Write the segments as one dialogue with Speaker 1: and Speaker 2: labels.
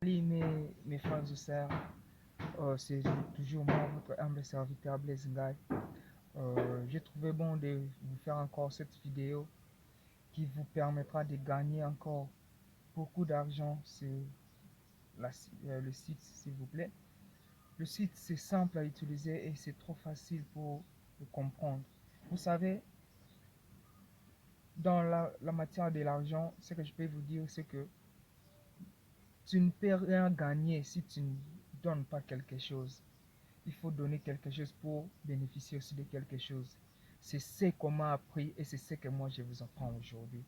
Speaker 1: Salut mes frères et sœurs, c'est toujours moi, votre humble serviteur Blaise Ngaï. J'ai trouvé bon de vous faire encore cette vidéo qui vous permettra de gagner encore beaucoup d'argent sur le site, s'il vous plaît. Le site, c'est simple à utiliser et c'est trop facile pour le comprendre. Vous savez, dans la matière de l'argent, ce que je peux vous dire, c'est que tu ne peux rien gagner si tu ne donnes pas quelque chose. Il faut donner quelque chose pour bénéficier aussi de quelque chose. C'est ce qu'on m'a appris et c'est ce que moi je vous apprends aujourd'hui.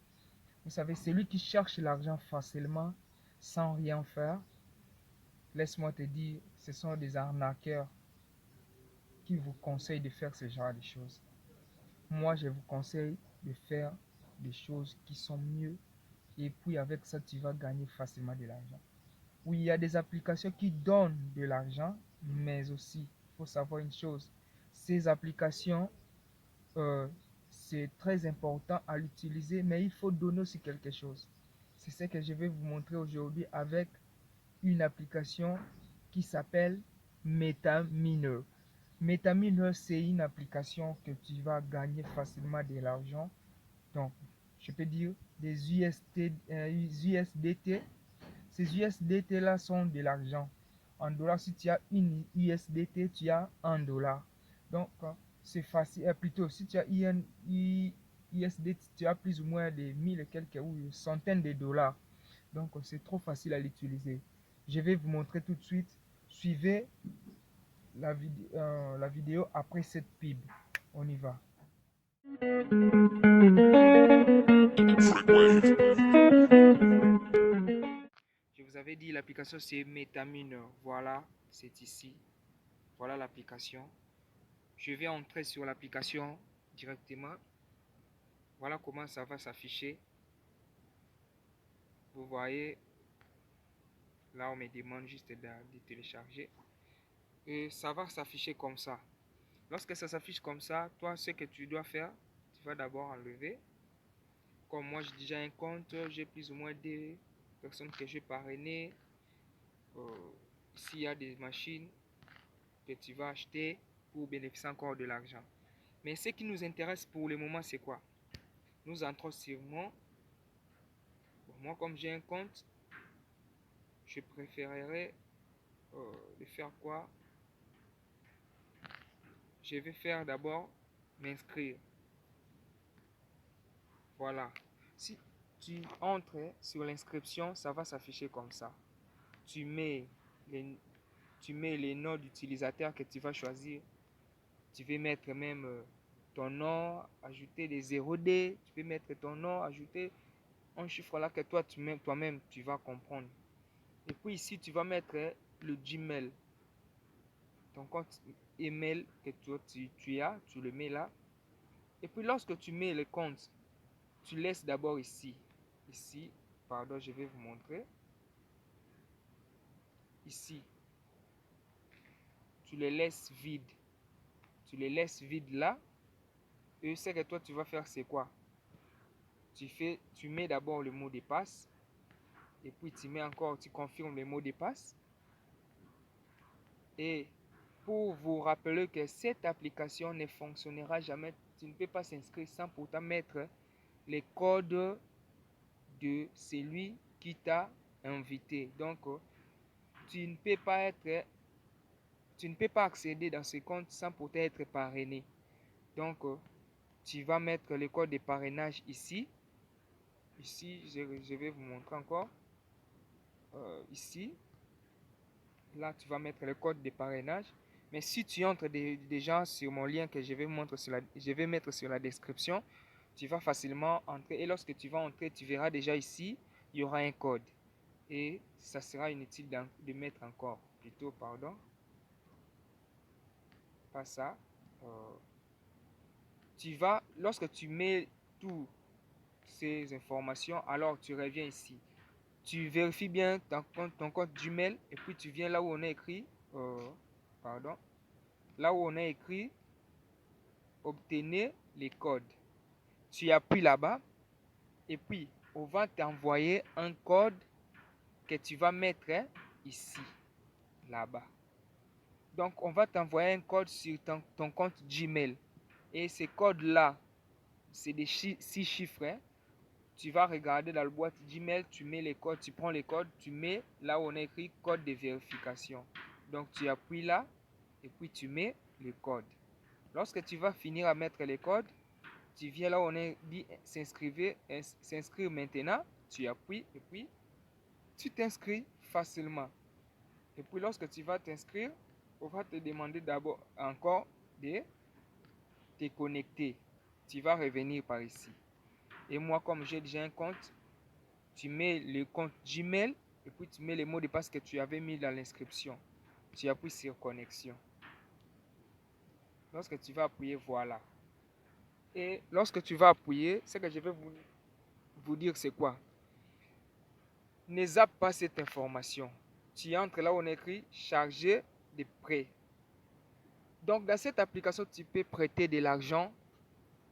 Speaker 1: Vous savez, celui qui cherche l'argent facilement, sans rien faire, laisse-moi te dire, ce sont des arnaqueurs qui vous conseillent de faire ce genre de choses. Moi, je vous conseille de faire des choses qui sont mieux et puis avec ça, tu vas gagner facilement de l'argent. Oui, il y a des applications qui donnent de l'argent, mais aussi, il faut savoir une chose, ces applications, euh, c'est très important à l'utiliser, mais il faut donner aussi quelque chose. C'est ce que je vais vous montrer aujourd'hui avec une application qui s'appelle MetaMiner. MetaMiner, c'est une application que tu vas gagner facilement de l'argent. Donc, je peux dire des USDT. Ces USDT-là sont de l'argent. En dollars, si tu as une USDT, tu as un dollar. Donc, c'est facile. Plutôt, si tu as une USDT, tu as plus ou moins des mille et quelques ou des centaines de dollars. Donc, c'est trop facile à l'utiliser. Je vais vous montrer tout de suite. Suivez la vidéo après cette pub. On y va. Je vous avais dit, l'application c'est MetaMiner. Voilà, c'est ici. Voilà l'application. Je vais entrer sur l'application directement. Voilà comment ça va s'afficher. Vous voyez, là on me demande juste de télécharger. Et ça va s'afficher comme ça. Lorsque ça s'affiche comme ça, toi ce que tu dois faire, tu vas d'abord enlever. Comme moi j'ai déjà un compte, j'ai plus ou moins des personnes que j'ai parrainées. Ici il y a des machines que tu vas acheter pour bénéficier encore de l'argent. Mais ce qui nous intéresse pour le moment, c'est quoi? Nous entrons sur moi. Bon, moi, comme j'ai un compte, je préférerais de faire quoi? Je vais faire d'abord m'inscrire. Voilà. Si tu entres sur l'inscription, ça va s'afficher comme ça. Tu mets les, tu mets les noms d'utilisateurs que tu vas choisir. Tu peux mettre même ton nom, ajouter des 0D. Tu peux mettre ton nom, ajouter un chiffre là que toi-même, tu vas comprendre. Et puis ici, tu vas mettre le Gmail. Ton compte email que tu as, tu le mets là. Et puis lorsque tu mets le compte, tu laisses d'abord ici. Ici, pardon, je vais vous montrer. Ici, tu les laisses vides. Tu les laisses vides là. Et ce que toi tu vas faire, c'est quoi? Tu mets d'abord le mot de passe. Et puis tu confirmes le mot de passe. Et pour vous rappeler que cette application ne fonctionnera jamais, tu ne peux pas s'inscrire sans pourtant mettre les codes de celui qui t'a invité. Donc, tu ne peux pas être, tu ne peux pas accéder dans ce compte sans pourtant être parrainé. Donc, tu vas mettre le code de parrainage ici. Ici, je vais vous montrer encore. Ici, là, tu vas mettre le code de parrainage. Mais si tu entres déjà sur mon lien que je vais mettre sur la description, tu vas facilement entrer. Et lorsque tu vas entrer, tu verras déjà ici, il y aura un code. Et ça sera inutile de mettre encore. Plutôt, pardon. Pas ça. Euh, lorsque tu mets toutes ces informations, alors tu reviens ici. Tu vérifies bien ton compte Gmail et puis tu viens là où on a écrit, pardon, là où on a écrit obtenez les codes. Tu appuies là-bas et puis on va t'envoyer un code que tu vas mettre ici, là-bas. Donc, on va t'envoyer un code sur ton compte Gmail. Et ces codes-là, c'est des 6 chiffres. Hein. Tu vas regarder dans la boîte Gmail, tu mets les codes, tu prends les codes, tu mets là où on a écrit code de vérification. Donc, tu appuies là et puis tu mets les codes. Lorsque tu vas finir à mettre les codes, tu viens là où on a dit s'inscrire maintenant, tu appuies et puis tu t'inscris facilement. Et puis lorsque tu vas t'inscrire, on va te demander d'abord encore de te connecter. Tu vas revenir par ici. Et moi, comme j'ai déjà un compte, tu mets le compte Gmail et puis tu mets les mots de passe que tu avais mis dans l'inscription. Tu appuies sur connexion. Lorsque tu vas appuyer, voilà. Et lorsque tu vas appuyer, ce que je vais vous dire, c'est quoi? Ne zappe pas cette information. Tu entres là où on écrit charger des prêts. Donc, dans cette application, tu peux prêter de l'argent.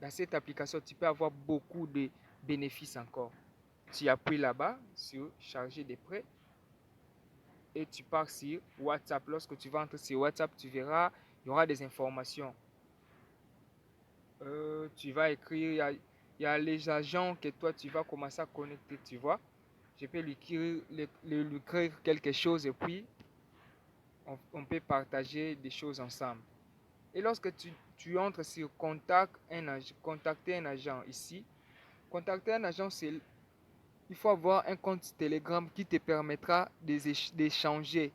Speaker 1: Dans cette application, tu peux avoir beaucoup de bénéfices encore. Tu appuies là-bas sur charger des prêts et tu pars sur WhatsApp. Lorsque tu vas entrer sur WhatsApp, tu verras, il y aura des informations. Tu vas écrire, il y a les agents que toi, tu vas commencer à connecter, tu vois. Je peux lui écrire quelque chose et puis on peut partager des choses ensemble. Et lorsque tu entres sur contacter un agent ici, contacter un agent, il faut avoir un compte Telegram qui te permettra d'échanger.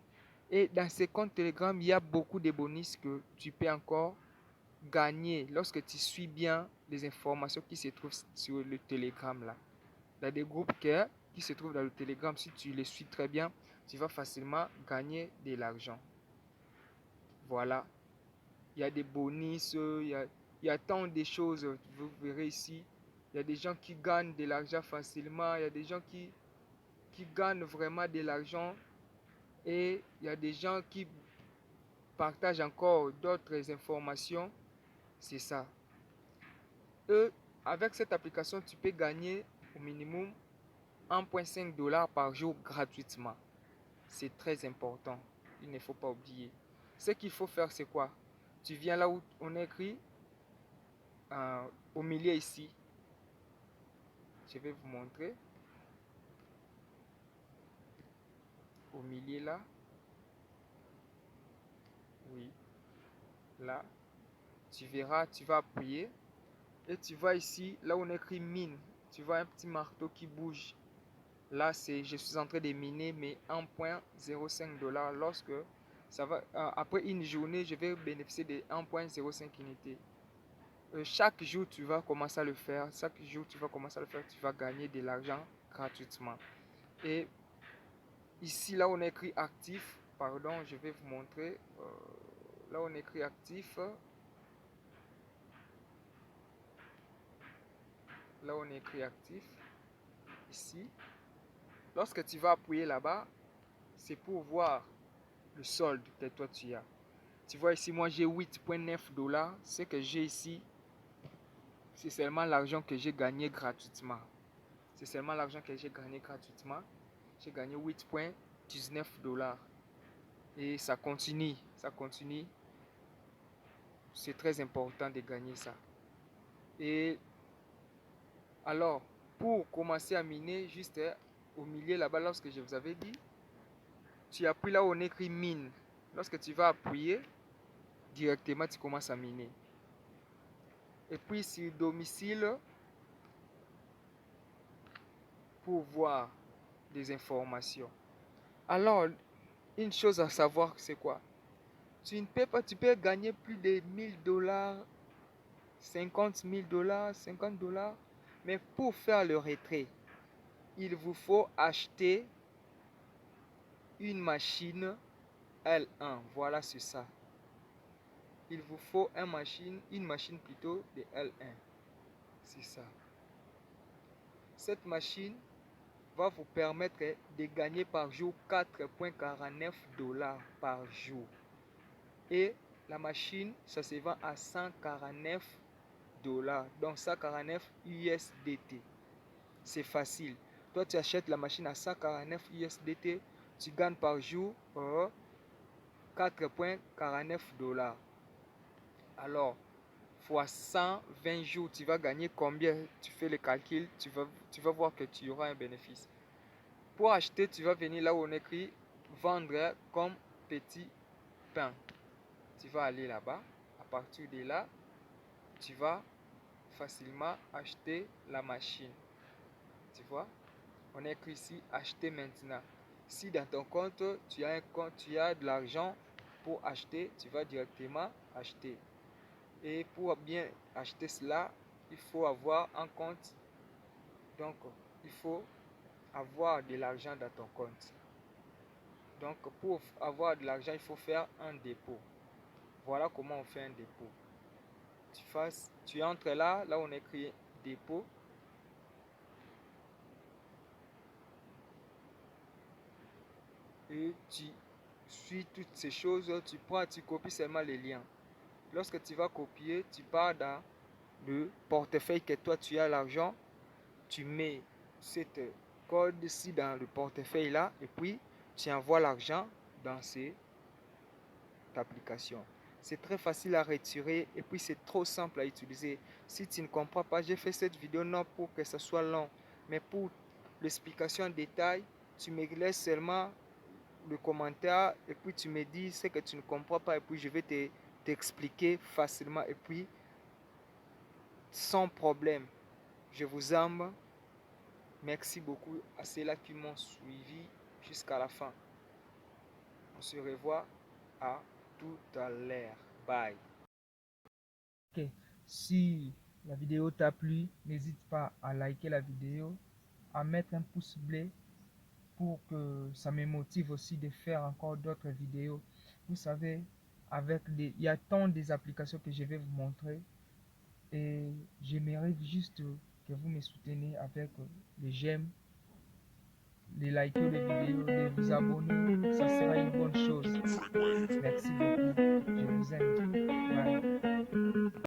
Speaker 1: Et dans ces comptes Telegram, il y a beaucoup de bonus que tu peux encore gagner lorsque tu suis bien les informations qui se trouvent sur le Telegram là. Il y a des groupes qui se trouvent dans le Telegram. Si tu les suis très bien, tu vas facilement gagner de l'argent. Voilà. Il y a des bonus, il y a tant de choses, vous verrez ici. Il y a des gens qui gagnent de l'argent facilement, il y a des gens qui gagnent vraiment de l'argent et il y a des gens qui partagent encore d'autres informations. C'est ça. Avec cette application, tu peux gagner au minimum 1,5 $ par jour gratuitement. C'est très important. Il ne faut pas oublier. Ce qu'il faut faire, c'est quoi? Tu viens là où on écrit au milieu ici. Je vais vous montrer. Au milieu là. Oui. Là. Tu verras, tu vas appuyer. Et tu vas ici, là où on écrit mine. Tu vois un petit marteau qui bouge. Là, je suis en train de miner mes 1,05 $. Lorsque ça va, après une journée, je vais bénéficier de 1,05 unités. Chaque jour, tu vas commencer à le faire. Chaque jour, tu vas commencer à le faire. Tu vas gagner de l'argent gratuitement. Et ici, là, on écrit actif. Pardon, je vais vous montrer. Là, on écrit actif. Là, on écrit actif. Ici. Lorsque tu vas appuyer là-bas, c'est pour voir le solde que toi tu as. Tu vois ici, moi j'ai 8,9 $. Ce que j'ai ici, c'est seulement l'argent que j'ai gagné gratuitement. C'est seulement l'argent que j'ai gagné gratuitement. J'ai gagné 8,19 $. Et ça continue, ça continue. C'est très important de gagner ça. Et alors, pour commencer à miner, juste au milieu là-bas, lorsque je vous avais dit, tu appuies là où on écrit mine. Lorsque tu vas appuyer, directement tu commences à miner. Et puis sur domicile, pour voir des informations. Alors, une chose à savoir, c'est quoi? Tu ne peux pas, tu peux gagner plus de 1000 $, 50 000 $, 50 $. Mais pour faire le retrait, il vous faut acheter une machine L1. Voilà, c'est ça. Il vous faut une machine plutôt de L1. C'est ça. Cette machine va vous permettre de gagner par jour 4,49 $ par jour. Et la machine, ça se vend à 149 $, donc 149 USDT. C'est facile. toi tu achètes la machine à 149 USDT, tu gagnes par jour 4,49 $. Alors, fois 120 jours, tu vas gagner combien? Tu fais le calcul, tu vas voir que tu auras un bénéfice. Pour acheter, tu vas venir là où on écrit vendre comme petit pain. Tu vas aller là-bas. À partir de là, tu vas facilement acheter la machine. Tu vois? On écrit ici acheter maintenant. Si dans ton compte, tu as un compte, tu as de l'argent pour acheter, tu vas directement acheter. Et pour bien acheter cela, il faut avoir un compte. Donc, il faut avoir de l'argent dans ton compte. Donc, pour avoir de l'argent, il faut faire un dépôt. Voilà comment on fait un dépôt. Tu entres là, là on écrit dépôt. Et tu suis toutes ces choses, tu copies seulement les liens. Lorsque tu vas copier, tu pars dans le portefeuille que toi tu as l'argent, tu mets cette code-ci dans le portefeuille là et puis tu envoies l'argent dans cette application. C'est très facile à retirer et puis c'est trop simple à utiliser. Si tu ne comprends pas, j'ai fait cette vidéo non pour que ce soit long, mais pour l'explication en détail, tu me laisses seulement le commentaire et puis tu me dis ce que tu ne comprends pas et puis je vais t'expliquer facilement et puis sans problème. Je vous aime. Merci beaucoup à ceux-là qui m'ont suivi jusqu'à la fin. On se revoit à tout à l'heure. Bye. Ok, si la vidéo t'a plu, n'hésite pas à liker la vidéo, à mettre un pouce bleu pour que ça me motive aussi de faire encore d'autres vidéos. Vous savez, il y a tant des applications que je vais vous montrer et j'aimerais juste que vous me souteniez avec les j'aime, les liker les vidéos, de vous abonner. Ça sera